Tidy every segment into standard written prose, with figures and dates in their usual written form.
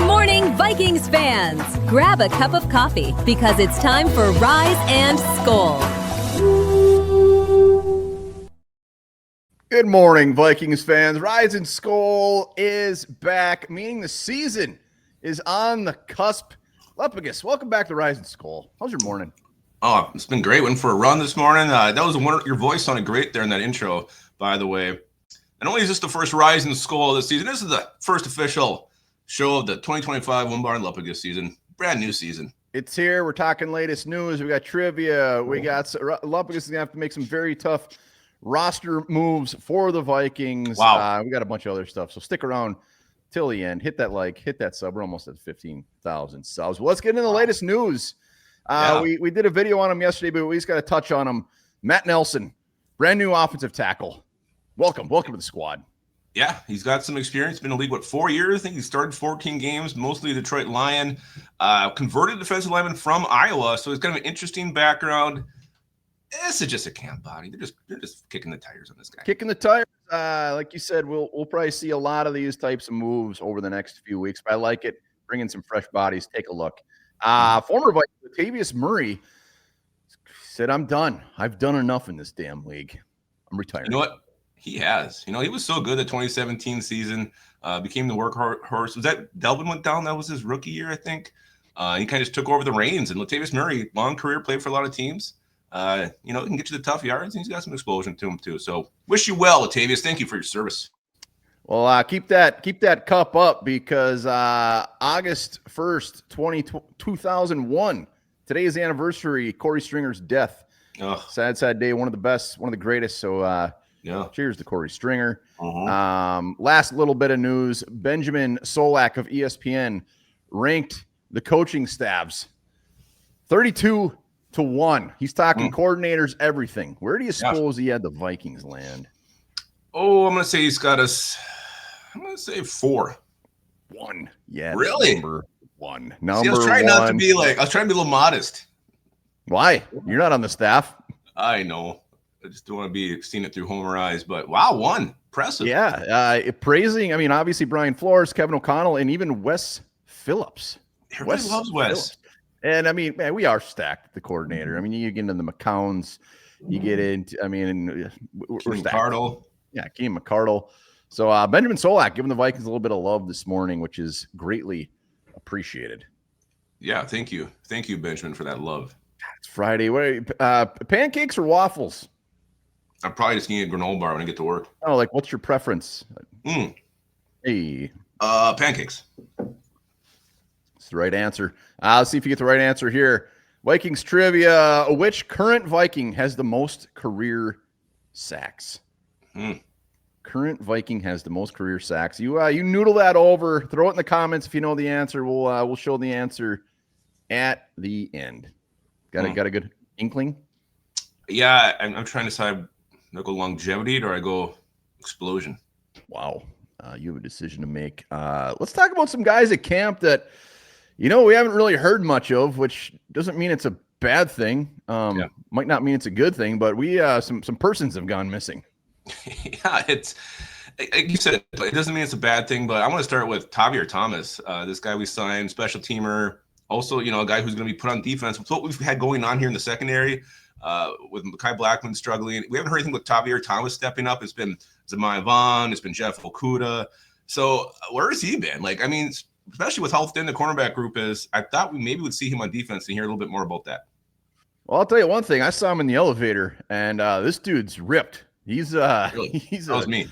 morning, Vikings fans! Grab a cup of coffee because it's time for Rise and SKOL. Good morning, Vikings fans. Rise and SKOL is back, meaning the season is on the cusp. Lupagus, welcome back to Rise and SKOL. How's your morning? Oh, it's been great. Went for a run this morning. That was your voice sounded great there in that intro, by the way. And only is this the first Rise and SKOL of the season. This is the first official show of the 2025 Onebar and Lupagus season. Brand new season. It's here. We're talking latest news. We got trivia. We got Lupagus is going to have to make some very tough roster moves for the Vikings. Wow. We got a bunch of other stuff. So stick around till the end. Hit that like, hit that sub. We're almost at 15,000 subs. Well, let's get into the latest news. We did a video on him yesterday, but we just got to touch on him. Matt Nelson, brand new offensive tackle. Welcome to the squad. Yeah, he's got some experience. Been in the league, 4 years? I think he started 14 games, mostly Detroit Lion. Converted defensive lineman from Iowa, so he's kind of an interesting background. This is just a camp body. They're just kicking the tires on this guy. Kicking the tires. Like you said, we'll probably see a lot of these types of moves over the next few weeks. But I like it. Bring in some fresh bodies. Take a look. Former Viking Latavius Murray said, "I'm done. I've done enough in this damn league. I'm retiring." You know what? He has. He was so good the 2017 season. Became the workhorse. Was that Delvin went down? That was his rookie year, I think. He kind of just took over the reins. And Latavius Murray, long career, played for a lot of teams. He can get you the tough yards, and he's got some explosion to him too. So wish you well, Latavius. Thank you for your service. Well, keep that cup up because August 1st, 2001, today is the anniversary. Corey Stringer's death. Oh. Sad day. One of the best, one of the greatest. So cheers to Corey Stringer. Last little bit of news. Benjamin Solak of ESPN ranked the coaching staffs 32-1. He's talking coordinators, everything. Where do you suppose he had the Vikings land? Oh, I'm going to say he's got us. I'm going to say 4. 1. Yeah. Really? Number 1. See, I was trying not to be I was trying to be a little modest. Why? You're not on the staff. I know. I just don't want to be seeing it through Homer eyes, but wow, 1. Impressive. Yeah. Praising, obviously Brian Flores, Kevin O'Connell, and even Wes Phillips. Everybody loves Wes. Phillips. And man, we are stacked at the coordinator. You get into the McCowns, you get into, we're stacked. McCardle. Yeah, Keenan McCardle. So Benjamin Solak giving the Vikings a little bit of love this morning, which is greatly appreciated. Yeah, thank you. Thank you, Benjamin, for that love. It's Friday. Pancakes or waffles? I'm probably just eating a granola bar when I get to work. Oh, what's your preference? Hey. Pancakes. It's the right answer. Let's see if you get the right answer here. Vikings trivia. Which current Viking has the most career sacks? Current Viking has the most career sacks. You noodle that over. Throw it in the comments if you know the answer. We'll show the answer at the end. Got a good inkling? Yeah, I'm trying to decide. Do I go longevity or I go explosion? Wow. You have a decision to make. Let's talk about some guys at camp that, we haven't really heard much of, which doesn't mean it's a bad thing. Might not mean it's a good thing, but we some persons have gone missing. Yeah, it's like you said, it doesn't mean it's a bad thing, but I want to start with Tavierre Thomas, this guy we signed, special teamer, also, a guy who's going to be put on defense. With what we've had going on here in the secondary, with Mekhi Blackman struggling, we haven't heard anything with Tavierre Thomas stepping up. It's been Zamiah Vaughn, it's been Jeff Okudah. So where has he been? Especially with how thin the cornerback group is, I thought we maybe would see him on defense and hear a little bit more about that. Well, I'll tell you one thing. I saw him in the elevator, and this dude's ripped. He's really? That was me.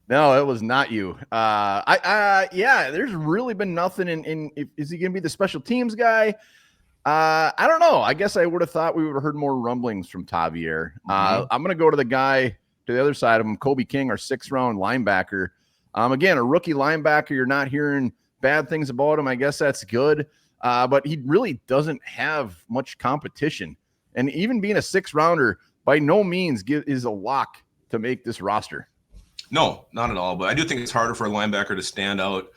No, it was not you. There's really been nothing is he going to be the special teams guy? I don't know. I guess I would have thought we would have heard more rumblings from Tavierre. I'm going to go to the guy to the other side of him, Kobe King, our 6th-round linebacker. Again, a rookie linebacker. You're not hearing bad things about him. I guess that's good. But he really doesn't have much competition. And even being a 6th-rounder by no means is a lock to make this roster. No, not at all. But I do think it's harder for a linebacker to stand out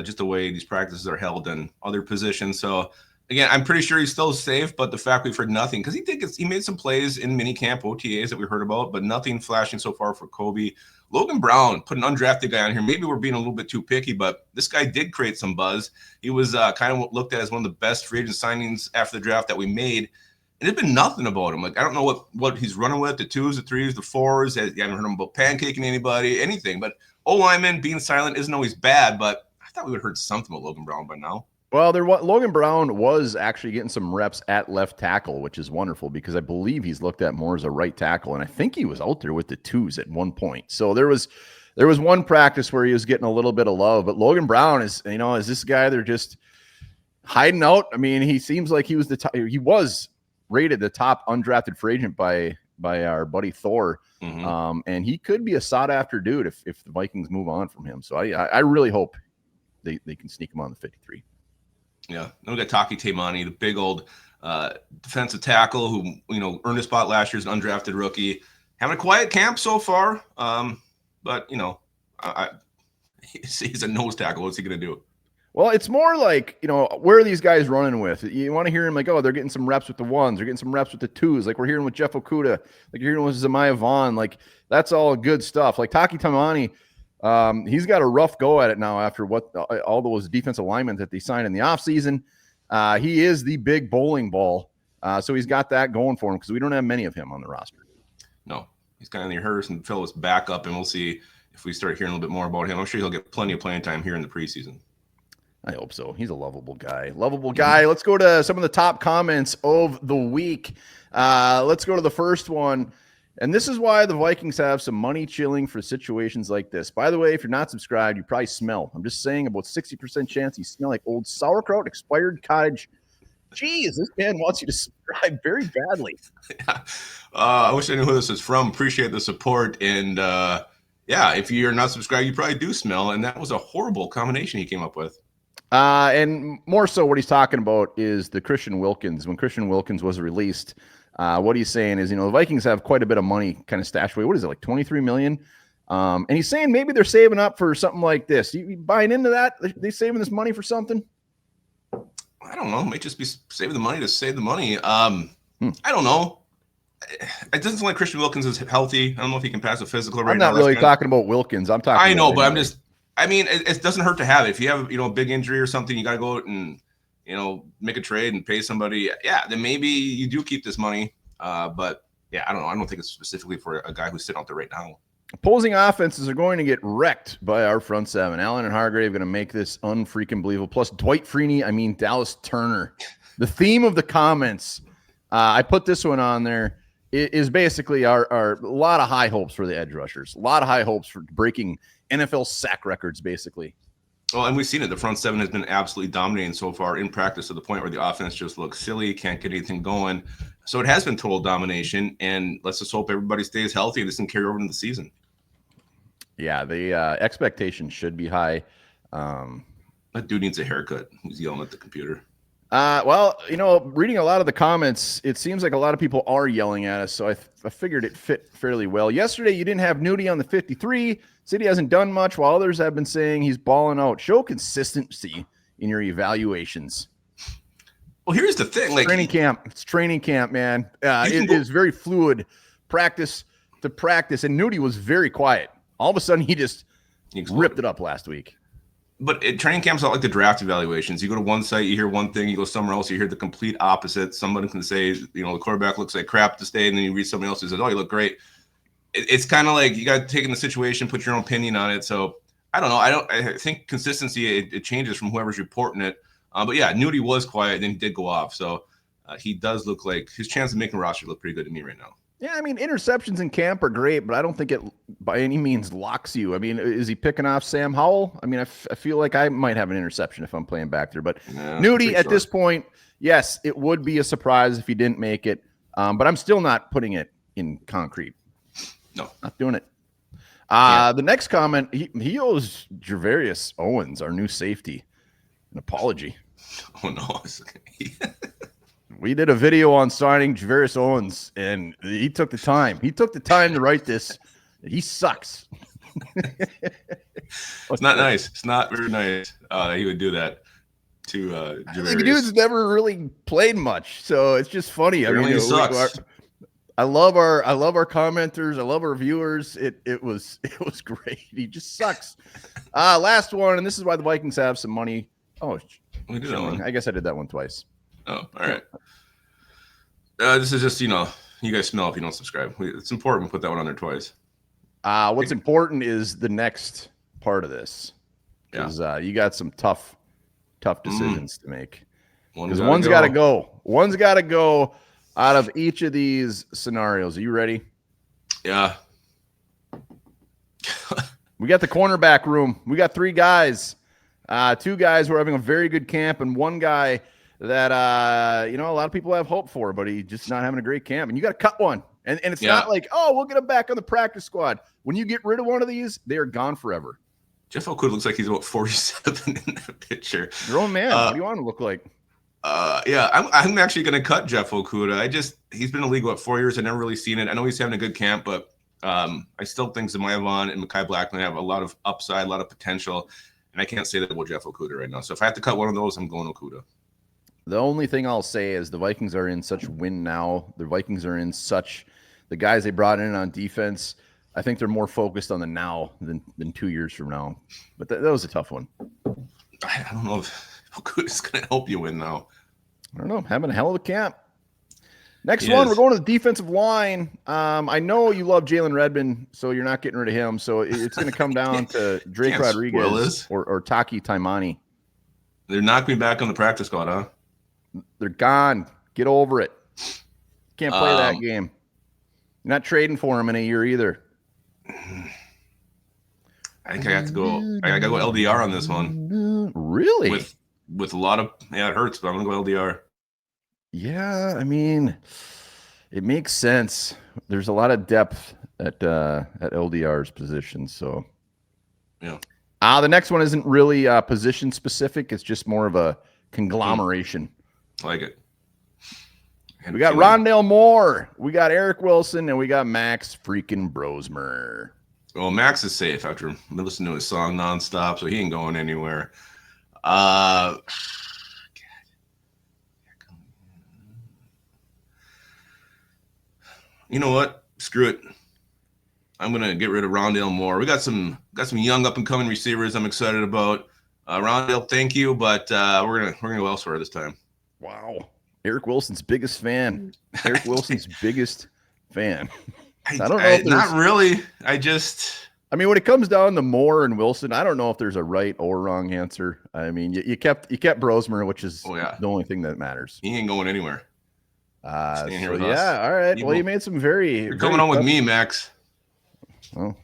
just the way these practices are held in other positions. So Again, I'm pretty sure he's still safe, but the fact we've heard nothing, because he made some plays in minicamp OTAs that we heard about, but nothing flashing so far for Kobe. Logan Brown, put an undrafted guy on here. Maybe we're being a little bit too picky, but this guy did create some buzz. He was kind of looked at as one of the best free agent signings after the draft that we made. And there's been nothing about him. Like, I don't know what he's running with, the 2s, the 3s, the 4s. I haven't heard him about pancaking anybody, anything. But O-lineman being silent isn't always bad, but I thought we would have heard something about Logan Brown by now. Well, Logan Brown was actually getting some reps at left tackle, which is wonderful because I believe he's looked at more as a right tackle, and I think he was out there with the 2s at one point. So there was one practice where he was getting a little bit of love, but Logan Brown is this guy they're just hiding out? I mean, he seems like he was rated the top undrafted free agent by our buddy Thor, and he could be a sought after dude if the Vikings move on from him. So I really hope they can sneak him on the 53. Yeah, then we got Taki Taimani, the big old defensive tackle who earned a spot last year as an undrafted rookie. Having a quiet camp so far, but he's a nose tackle. What's he gonna do? Well, it's more like, where are these guys running with? You want to hear him like, oh, they're getting some reps with the 1s, they're getting some reps with the 2s, like we're hearing with Jeff Okudah, like you're hearing with Zemiah Vaughn, like that's all good stuff. Like Taki Taimani, he's got a rough go at it now after all those defensive linemen that they signed in the offseason. He is the big bowling ball, so he's got that going for him because we don't have many of him on the roster. No, he's kind of the Harrison Phillips backup, and we'll see if we start hearing a little bit more about him. I'm sure he'll get plenty of playing time here in the preseason. I hope so. He's a lovable guy. Let's go to some of the top comments of the week. Let's go to the first one. And this is why the Vikings have some money chilling for situations like this. By the way, if you're not subscribed, you probably smell. I'm just saying about 60% chance you smell like old sauerkraut, expired cottage. Jeez, this man wants you to subscribe very badly. I wish I knew who this is from. Appreciate the support. And if you're not subscribed, you probably do smell. And that was a horrible combination he came up with. And more so what he's talking about is the Christian Wilkins. When Christian Wilkins was released, what he's saying is, the Vikings have quite a bit of money kind of stashed away. What is it, like $23 million? And he's saying maybe they're saving up for something like this. You buying into that? They saving this money for something? I don't know. It might just be saving the money to save the money. I don't know. It doesn't sound like Christian Wilkins is healthy. I don't know if he can pass a physical right now. I'm not really talking about Wilkins. I'm talking. I know, but it doesn't hurt to have it. If you have, a big injury or something, you got to go out and, make a trade and pay somebody. Yeah, then maybe you do keep this money. But yeah, I don't know. I don't think it's specifically for a guy who's sitting out there right now. Opposing offenses are going to get wrecked by our front seven. Allen and Hargrave are going to make this unfreaking believable. Plus Dwight Freeney, Dallas Turner. The theme of the comments, I put this one on there, is basically our a lot of high hopes for the edge rushers. A lot of high hopes for breaking NFL sack records, basically. Well, and we've seen it. The front seven has been absolutely dominating so far in practice to the point where the offense just looks silly, can't get anything going. So it has been total domination, and let's just hope everybody stays healthy and this can carry over into the season. Yeah, the expectation should be high. That dude needs a haircut. He's yelling at the computer. Reading a lot of the comments, it seems like a lot of people are yelling at us, so I figured it fit fairly well. Yesterday, you didn't have Nudie on the 53. City hasn't done much, while others have been saying he's balling out. Show consistency in your evaluations. Well, here's the thing. Training camp. It's training camp, man. It is very fluid, practice to practice, and Nudie was very quiet. All of a sudden, he just ripped it up last week. But training camp's not like the draft evaluations. You go to one site, you hear one thing. You go somewhere else, you hear the complete opposite. Somebody can say, the quarterback looks like crap to stay, and then you read somebody else who says, oh, you look great. It's kind of like you got to take in the situation, put your own opinion on it. So I don't know. I think consistency, it changes from whoever's reporting it. But yeah, Nudie was quiet, then he did go off. So he does look like his chance of making a roster look pretty good to me right now. Yeah, interceptions in camp are great, but I don't think it by any means locks you. Is he picking off Sam Howell? I feel like I might have an interception if I'm playing back there. But Nudie, at this point, yes, it would be a surprise if he didn't make it. But I'm still not putting it in concrete. No. Not doing it. The next comment, he owes Javarius Owens, our new safety, an apology. Oh, no. We did a video on signing Javarius Owens, and he took the time. He took the time to write this. He sucks. It's not nice. It's not very nice that he would do that. Javarius. The dude's never really played much, so it's just funny. Apparently he sucks. I love our commenters. I love our viewers. It was great. He just sucks. Last one, and this is why the Vikings have some money. Oh, we did that one. I guess I did that one twice. Oh, all right. This is just, you guys smell if you don't subscribe. It's important to put that one on there twice. What's important is the next part of this, because you got some tough decisions to make. Because one's got to go. One's got to go out of each of these scenarios. Are you ready? Yeah. We got the cornerback room. We got 3 guys. 2 guys who are having a very good camp, and 1 guy that a lot of people have hope for, but he's just not having a great camp. And you got to cut one. And it's not like, oh, we'll get him back on the practice squad. When you get rid of one of these, they are gone forever. Jeff Okudah looks like he's about 47 in that picture. Your own man. What do you want to look like? I'm actually going to cut Jeff Okudah. He's been in the league, 4 years? I've never really seen it. I know he's having a good camp, but I still think Zemayevan and Mekhi Blackman have a lot of upside, a lot of potential. And I can't say that about Jeff Okudah right now. So if I have to cut one of those, I'm going Okudah. The only thing I'll say is the Vikings are in such win now. The Vikings are in such the guys they brought in on defense. I think they're more focused on the now than 2 years from now. But that was a tough one. I don't know if Okudah's going to help you win now. I don't know. Having a hell of a camp. Next one, we're going to the defensive line. I know you love Jalen Redmond, so you're not getting rid of him. So it's going to come down to Drake Rodriguez or Taki Taimani. They're not going back on the practice squad, huh? They're gone. Get over it. Can't play that game. You're not trading for him in a year either. I think I got to go. I got to go LDR on this one. Really? With a lot of it hurts, but I'm gonna go LDR. Yeah, I mean, it makes sense. There's a lot of depth at LDR's position, so yeah. The next one isn't really position specific. It's just more of a conglomeration. I like it. We got Rondale Moore, we got Eric Wilson, and we got Max freaking Brosmer. Well, Max is safe after listening to his song nonstop, so he ain't going anywhere. You know what? Screw it. I'm gonna get rid of Rondale Moore. We got some young up and coming receivers I'm excited about. Rondale, thank you, but we're gonna go elsewhere this time. Wow. Eric Wilson's biggest fan. Eric Wilson's biggest fan. I don't know if not really. I mean, when it comes down to Moore and Wilson, I don't know if there's a right or wrong answer. I mean, you kept Brosmer, which is the only thing that matters. He ain't going anywhere. Staying here with us. All right. You made some You're coming on with me, Max. Well,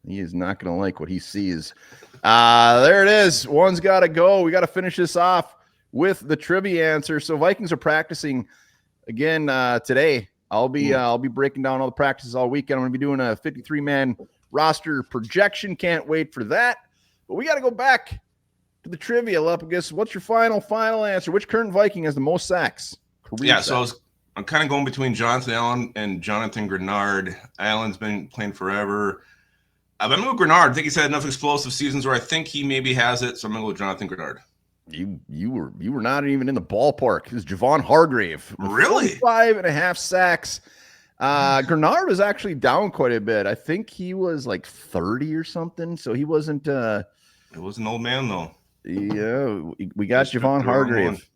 he is not going to like what he sees. There it is. One's got to go. We got to finish this off with the trivia answer. So Vikings are practicing again today. I'll be breaking down all the practices all weekend. I'm going to be doing a 53-man roster projection. Can't wait for that. But we got to go back to the trivia. Lupagus, what's your final answer? Which current Viking has the most sacks? So I'm kind of going between Jonathan Allen and Jonathan Grenard. Allen's been playing forever. I'm going to go Grenard. I think he's had enough explosive seasons where I think he maybe has it. So I'm going to go with Jonathan Grenard. You were not even in the ballpark. It's Javon Hargrave. Really? 5.5 sacks. Grenard was actually down quite a bit. I think he was like 30 or something. So he wasn't. It was an old man though. Yeah, we got Javon Hargrave.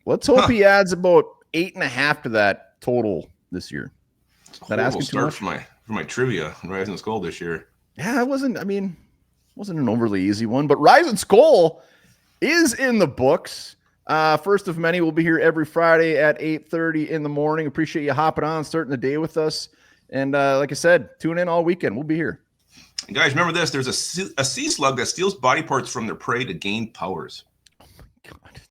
Let's hope he adds about 8.5 to that total this year. That asking too much for my trivia Rise SKOL this year. Yeah, it wasn't an overly easy one, but Rise SKOL is in the books. First of many. We'll be here every Friday at 8:30 in the morning. Appreciate you hopping on, starting the day with us. And like I said, tune in all weekend. We'll be here. And guys, remember this. There's a sea slug that steals body parts from their prey to gain powers. Oh, my God.